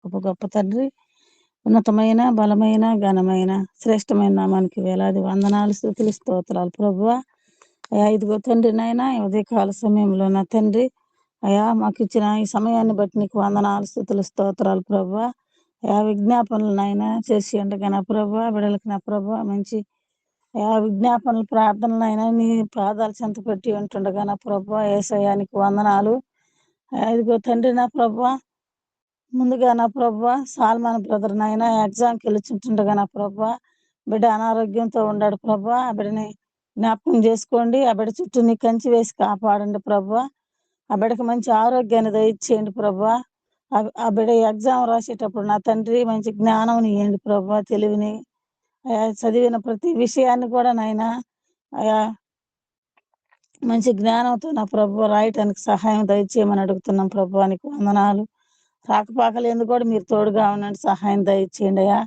గొప్ప గొప్ప తండ్రి, ఉన్నతమైన బలమైన ఘనమైన శ్రేష్టమైన నామానికి వేలాది వందనాలు స్తుతులు స్తోత్రాలు ప్రభువా. అయా ఇదిగో తండ్రి నాయన ఉదయకాల సమయంలో నా తండ్రి అయా మాకు ఇచ్చిన ఈ సమయాన్ని బట్టి నీకు వందనాలు స్తుతులు స్తోత్రాలు ప్రభువా. అయా విజ్ఞాపనలు నాయన చేసి ఉండగా నా ప్రభువా, బిడలకు నా ప్రభువా మంచి అయా విజ్ఞాపనలు ప్రార్థనలు అయినా నీ పాదాలు చెంత పెట్టి ఉంటుండగా నా ప్రభువా యేసయ్యానికి వందనాలు. ఇదిగో తండ్రి నా ప్రభువా, ముందుగా నా ప్రభువా సాల్మాన్ బ్రదర్ నాయన ఎగ్జామ్కి వెళ్ళుచుంటుండగా నా ప్రభువా బిడ్డ అనారోగ్యంతో ఉన్నాడు ప్రభువా. ఆ బిడ్డని జ్ఞాపకం చేసుకోండి, ఆ బిడ్డ చుట్టూ నీ కంచి వేసి కాపాడండి ప్రభువా. ఆ బిడ్డకి మంచి ఆరోగ్యాన్ని దయచేయండి ప్రభువా. ఆ బిడ్డ ఎగ్జామ్ రాసేటప్పుడు నా తండ్రి మంచి జ్ఞానం ఇవ్వండి ప్రభువా, తెలివిని. చదివిన ప్రతి విషయాన్ని కూడా నాయన అయా మంచి జ్ఞానంతో నా ప్రభు రాయటానికి సహాయం దయచేయమని అడుగుతున్నాం ప్రభువానికి వందనాలు. రాకపాకలు ఎందుకు కూడా మీరు తోడుగా ఉండండి, సహాయం దయచేయండి అయ్యా.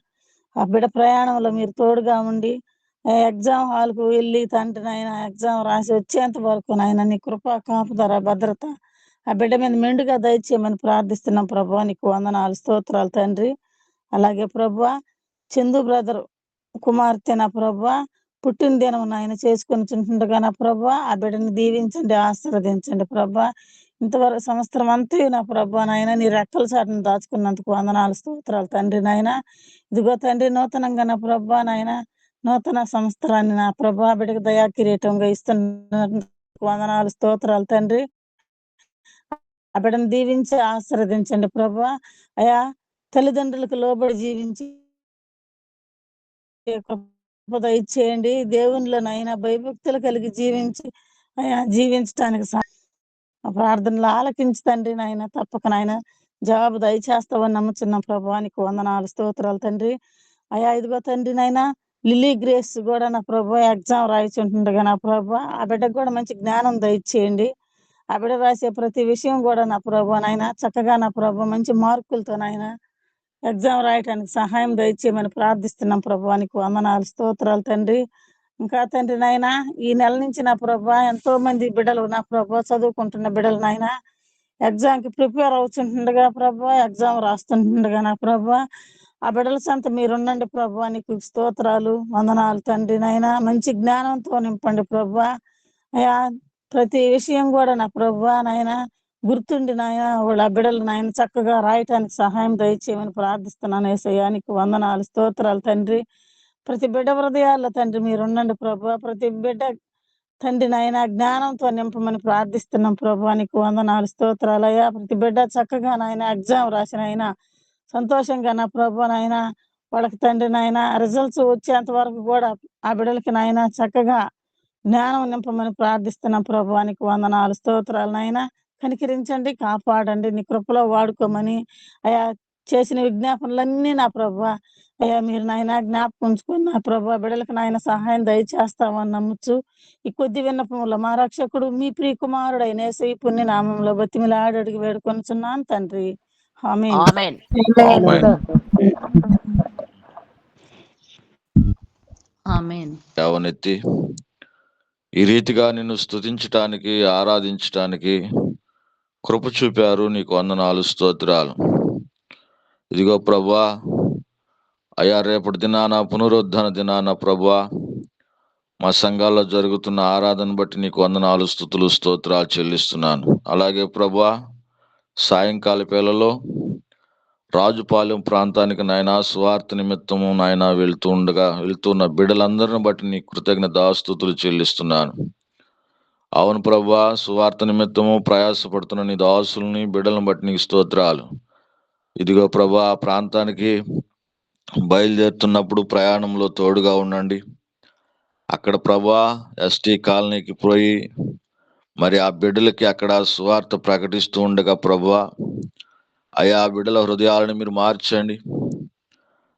ఆ బిడ్డ ప్రయాణంలో మీరు తోడుగా ఉండి ఎగ్జామ్ హాల్కు వెళ్ళి తండ్రి నాయన ఎగ్జామ్ రాసి వచ్చేంత వరకు నాయన నీ కృప కాపుదర భద్రత ఆ బిడ్డ మీద మెండుగా దయచేయమని ప్రార్థిస్తున్నాం ప్రభువానికి వందనాలు స్తోత్రాలు తండ్రి. అలాగే ప్రభువా చందు బ్రదర్ కుమార్తె నా ప్రభువా పుట్టినదినం నాయన చేసుకుని చుంటుండగా నా ప్రభువా ఆ బిడ్డని దీవించండి, ఆశీర్వదించండి ప్రభువా. ఇంతవరకు సంవత్సరం అంతా నా ప్రభువా నాయన నీ రెక్కల చాటును దాచుకున్నందుకు వందనాలు స్తోత్రాలు తండ్రి నాయన. ఇదిగో తండ్రి నూతనంగా నా ప్రభువా నాయన నూతన సంవత్సరాన్ని నా ప్రభువా బిడ్డకు దయా కిరీటంగా ఇస్తున్నందుకు వందనాలు స్తోత్రాలు తండ్రి. ఆ బిడ్డను దీవించి ఆశీర్వదించండి ప్రభువా. అయా తల్లిదండ్రులకు లోబడి జీవించి దయచేయండి, దేవునిలోనైనా భయభక్తులు కలిగి జీవించడానికి ప్రార్థనలు ఆలకించి తండ్రి నాయన తప్పక నాయన జవాబు దయచేస్తావని నమ్ముచున్నాం ప్రభువానికి వందనాలు స్తోత్రాలు తండ్రి. అయా ఇదిగో తండ్రి నాయన లిల్లీ గ్రేస్ కూడా నా ప్రభు ఎగ్జామ్ రాయిచుంటుండగా నా ప్రభు ఆ బిడ్డకు కూడా మంచి జ్ఞానం దయచేయండి. ఆ బిడ్డ రాసే ప్రతి విషయం కూడా నా ప్రభు నాయన చక్కగా నా ప్రభు మంచి మార్కులతో నాయన ఎగ్జామ్ రాయటానికి సహాయం దయచేయమని ప్రార్థిస్తున్నాం ప్రభువానికి వందనాలు స్తోత్రాలు తండ్రి. ఇంకా తండ్రి నాయన ఈ నెల నుంచి నా ప్రభా ఎంతో మంది బిడ్డలు నా ప్రభా చదువుకుంటున్న బిడ్డలు నాయన ఎగ్జామ్కి ప్రిపేర్ అవుతుండగా ప్రభా ఎగ్జామ్ రాస్తుండగా నా ప్రభా ఆ బిడ్డల సంత మీరుండండి ప్రభా, నీకు స్తోత్రాలు వందనాలు తండ్రి నాయన. మంచి జ్ఞానంతో నింపండి ప్రభా. అయా ప్రతి విషయం కూడా నా ప్రభా నాయన గుర్తుండి నాయన వాళ్ళ బిడ్డలు నాయన చక్కగా రాయటానికి సహాయం దయచేయమని ప్రార్థిస్తున్నాను యేసయ్యానికి వందనాలు స్తోత్రాలు తండ్రి. ప్రతి బిడ్డ హృదయాల్లో తండ్రి మీరు ఉండండి ప్రభు. ప్రతి బిడ్డ తండ్రి నాయన జ్ఞానంతో నింపమని ప్రార్థిస్తున్నాం ప్రభువానికి వందనాలు స్తోత్రాలు అయ్యా. ప్రతి బిడ్డ చక్కగా నాయన ఎగ్జామ్ రాసిన అయినా సంతోషంగా నా ప్రభు నాయన వాళ్ళకి తండ్రి నాయన రిజల్ట్స్ వచ్చేంత వరకు కూడా ఆ బిడ్డలకి నాయన చక్కగా జ్ఞానం నింపమని ప్రార్థిస్తున్నాం ప్రభువానికి వందనాలు స్తోత్రాలు నాయన. కనికరించండి, కాపాడండి, నీ కృపలో వాడుకోమని అయా చేసిన విజ్ఞాపనలన్నీ నా ప్రభు అయ్యా మీరు నాయన జ్ఞాపకం ఉంచుకొని నా ప్రభు బిడ్డలకు నాయన సహాయం దయచేస్తామని నమ్ముచ్చు. ఈ కొద్ది విన్నపంలో మా రక్షకుడు మీ ప్రియ కుమారుడైన యేసయ్య పుణ్య నామంలో బతిమిలాడి అడిగి వేడుకొనుచున్నాను తండ్రి, ఆమేన్. ఆమేన్. ఆమేన్. యావనెత్తి ఈ రీతిగా నిన్ను స్తుతించటానికి ఆరాధించటానికి కృప చూపారు, నీకు వందనాలు స్తోత్రాలు. ఇదిగో ప్రభువా అయా రేపటి దినాన పునరుద్ధరణ దినాన ప్రభువా మా సంఘాల్లో జరుగుతున్న ఆరాధన బట్టి నీకు వందనాలు స్తుతులు స్తోత్రాలు చెల్లిస్తున్నాను. అలాగే ప్రభువా సాయంకాల వేళలో రాజుపాలెం ప్రాంతానికి నాయన స్వార్థ నిమిత్తము నాయన వెళ్తున్న బిడ్డలందరిని బట్టి నీ కృతజ్ఞతాస్తుతులు చెల్లిస్తున్నాను. అవును ప్రభువా సువార్త నిమిత్తము ప్రయాసపడుతున్న నీ దాసుల్ని బిడ్డలను బట్టి నీకు స్తోత్రాలు. ఇదిగో ప్రభువా ఆ ప్రాంతానికి బయలుదేరుతున్నప్పుడు ప్రయాణంలో తోడుగా ఉండండి. అక్కడ ప్రభువా ఎస్టీ కాలనీకి పోయి మరి ఆ బిడ్డలకి అక్కడ సువార్త ప్రకటిస్తూ ఉండగా ప్రభువా అయా బిడ్డల హృదయాలను మీరు మార్చండి.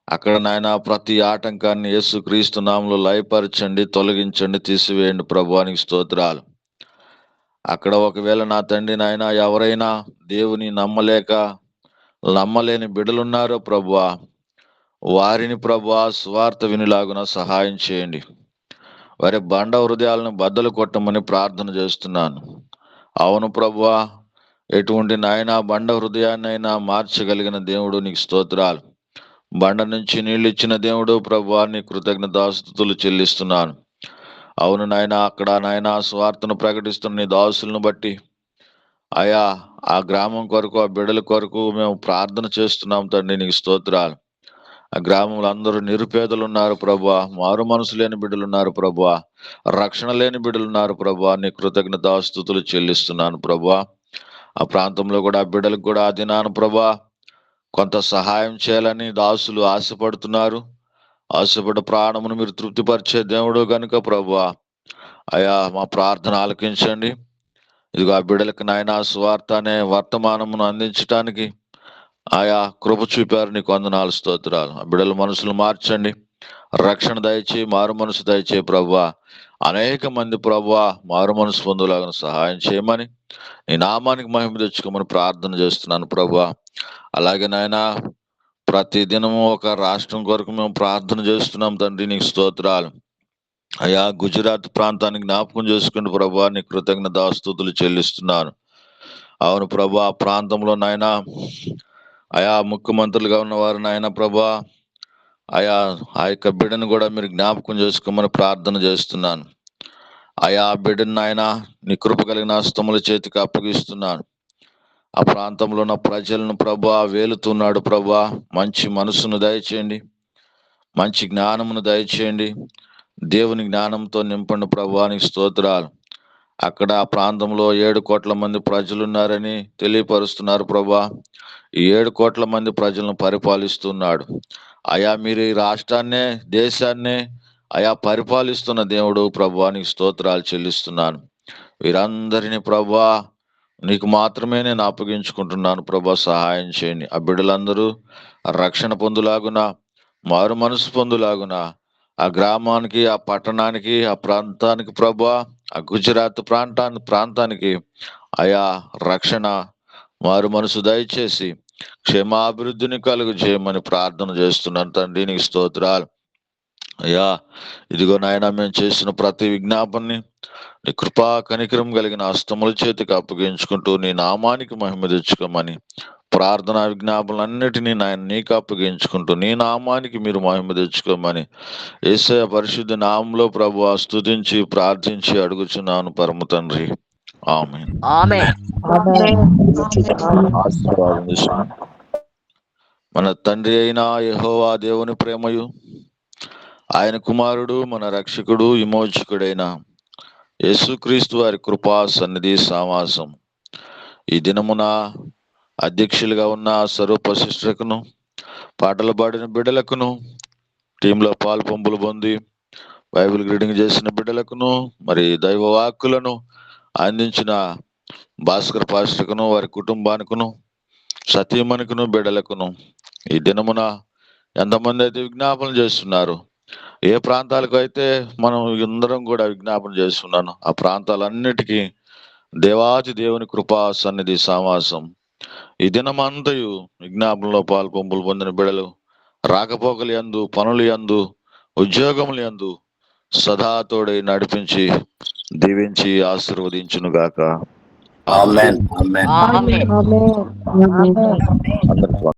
అక్కడ నాయన ప్రతి ఆటంకాన్ని యేసుక్రీస్తు నామములో లయపరచండి, తొలగించండి, తీసివేయండి ప్రభువానికి స్తోత్రాలు. అక్కడ ఒకవేళ నా తండ్రి నాయన ఎవరైనా దేవుని నమ్మలేని బిడ్డలున్నారో ప్రభువా వారిని ప్రభువా సువార్త వినిలాగున సహాయం చేయండి. వారి బండ హృదయాలను బద్దలు కొట్టమని ప్రార్థన చేస్తున్నాను. అవును ప్రభువా ఎటువంటి నాయన బండ హృదయాన్నైనా మార్చగలిగిన దేవుడు నీకు స్తోత్రాలు. బండ నుంచి నీళ్ళు ఇచ్చిన దేవుడు ప్రభువా, నీ కృతజ్ఞతాస్తుతులు చెల్లిస్తున్నాను. అవును నాయన, అక్కడ నాయన స్వార్థను ప్రకటిస్తున్న నీ దాసులను బట్టి అయా ఆ గ్రామం కొరకు, ఆ బిడ్డల కొరకు మేము ప్రార్థన చేస్తున్నాం తండ్రి, నీకు స్తోత్రాలు. ఆ గ్రామంలో అందరూ నిరుపేదలు ఉన్నారు ప్రభువా, మారు మనసు లేని బిడ్డలు ఉన్నారు ప్రభువా, రక్షణ లేని బిడ్డలు ఉన్నారు ప్రభువా, నీ కృతజ్ఞతాస్తుతులు చెల్లిస్తున్నాను ప్రభువా. ఆ ప్రాంతంలో కూడా ఆ బిడ్డలకు కూడా ఆ దినాను ప్రభువా కొంత సహాయం చేయాలని దాసులు ఆశపడుతున్నారు. ఆశపడ్డ ప్రాణమును మీరు తృప్తిపరిచే దేవుడు కనుక ప్రభువా, అయా మా ప్రార్థన ఆలకించండి. ఇదిగో ఆ బిడ్డలకు నాయన సువార్త అనే వర్తమానమును అందించడానికి ఆయా కృప చూపారు, నీకు వందనాలు స్తోత్రాలు. ఆ బిడ్డల మనసులు మార్చండి, రక్షణ దయచేయి, మారు మనసు దయచేయి ప్రభువా. అనేక మంది ప్రభువా మారు మనసు పొందులాగా సహాయం చేయమని, నీ నామానికి మహిమ తెచ్చుకోమని ప్రార్థన చేస్తున్నాను ప్రభువా. అలాగే నాయన ప్రతి దినము ఒక రాష్ట్రం కొరకు మేము ప్రార్థన చేస్తున్నాం తండ్రి, నీకు స్తోత్రాలు. అయా గుజరాత్ ప్రాంతానికి జ్ఞాపకం చేసుకుని ప్రభువా, నీ కృతజ్ఞతాస్తుతులు చెల్లిస్తున్నాను. అవును ప్రభా, ఆ ప్రాంతంలో నాయన ఆయా ముఖ్యమంత్రులుగా ఉన్నవారు నాయన ప్రభా, ఆయా ఆ యొక్క బిడ్డను కూడా మీరు జ్ఞాపకం చేసుకోమని ప్రార్థన చేస్తున్నాను. ఆయా బిడ్డను నాయన నీ కృప కలిగిన హస్తముల చేతికి అప్పగిస్తున్నాను. ఆ ప్రాంతంలో ఉన్న ప్రజలను ప్రభా వేలుతున్నాడు ప్రభా, మంచి మనసును దయచేయండి, మంచి జ్ఞానమును దయచేయండి, దేవుని జ్ఞానంతో నింపండి ప్రభా, నీకు స్తోత్రాలు. అక్కడ ఆ ప్రాంతంలో 7 కోట్ల మంది ప్రజలు ఉన్నారని తెలియపరుస్తున్నారు ప్రభా. ఈ 7 కోట్ల మంది ప్రజలను పరిపాలిస్తున్నాడు. అయా మీరు ఈ రాష్ట్రాన్నే, దేశాన్నే అయా పరిపాలిస్తున్న దేవుడు ప్రభువా, నీకు స్తోత్రాలు చెల్లిస్తున్నాను. వీరందరినీ ప్రభువా నీకు మాత్రమే నేను అప్పగించుకుంటున్నాను ప్రభా, సహాయం చేయండి. ఆ బిడ్డలందరూ రక్షణ పొందులాగున, మారు మనసు పొందులాగున, ఆ గ్రామానికి, ఆ పట్టణానికి, ఆ ప్రాంతానికి ప్రభా, ఆ గుజరాత్ ప్రాంతానికి ఆయా రక్షణ, మారు మనసు దయచేసి క్షేమాభివృద్ధిని కలుగు చేయమని ప్రార్థన చేస్తున్నాను తండ్రి, నీకు స్తోత్రాలు. అయ్యా ఇదిగో నాయన, మేము చేసిన ప్రతి విజ్ఞాపనని నీ కృపా కనికరం కలిగిన హస్తముల చేతికి అప్పగించుకుంటూ నీ నామానికి మహిమ తెచ్చుకోమని, ప్రార్థనా విజ్ఞాపనలన్నిటినీ నాయన నీకు అప్పగించుకుంటూ నీ నామానికి మీరు మహిమ తెచ్చుకోమని యేసయ్య పరిశుద్ధ నామంలో ప్రభువా స్తుతించి ప్రార్థించి అడుగుచున్నాను పరమ తండ్రి, ఆమేన్. ఆశీర్వాదం తీసుకున్నాను. మన తండ్రి అయిన యెహోవా దేవుని ప్రేమయు, ఆయన కుమారుడు మన రక్షకుడు విమోచకుడైన యేసుక్రీస్తు వారి కృపా సన్నిధి సావాసం ఈ దినమున అధ్యక్షులుగా ఉన్న స్వరూప సిస్టర్కును, పాటలు పాడిన బిడ్డలకును, టీంలో పాలు పంపులు పొంది బైబిల్ రీడింగ్ చేసిన బిడ్డలకును, మరి దైవ వాక్కులను అందించిన భాస్కర్ పాస్టర్కును, వారి కుటుంబానికును, సతీమణికును, బిడ్డలకును, ఈ దినమున ఎంతమంది అయితే విజ్ఞాపన చేస్తున్నారు, ఏ ప్రాంతాలకు అయితే మనం అందరం కూడా విజ్ఞాపన చేస్తున్నాను, ఆ ప్రాంతాలన్నిటికీ దేవాది దేవుని కృపా సన్నిధి సావాసం ఈ దినమంతయు విజ్ఞాపనలో పాలు పంపులు పొందిన బిడ్డలు రాకపోకలు యందు, పనులు యందు, ఉద్యోగములు యందు సదా తోడై నడిపించి దీవించి ఆశీర్వదించును గాక. ఆమేన్. ఆమేన్. ఆమేన్. ఆమేన్. అందరికీ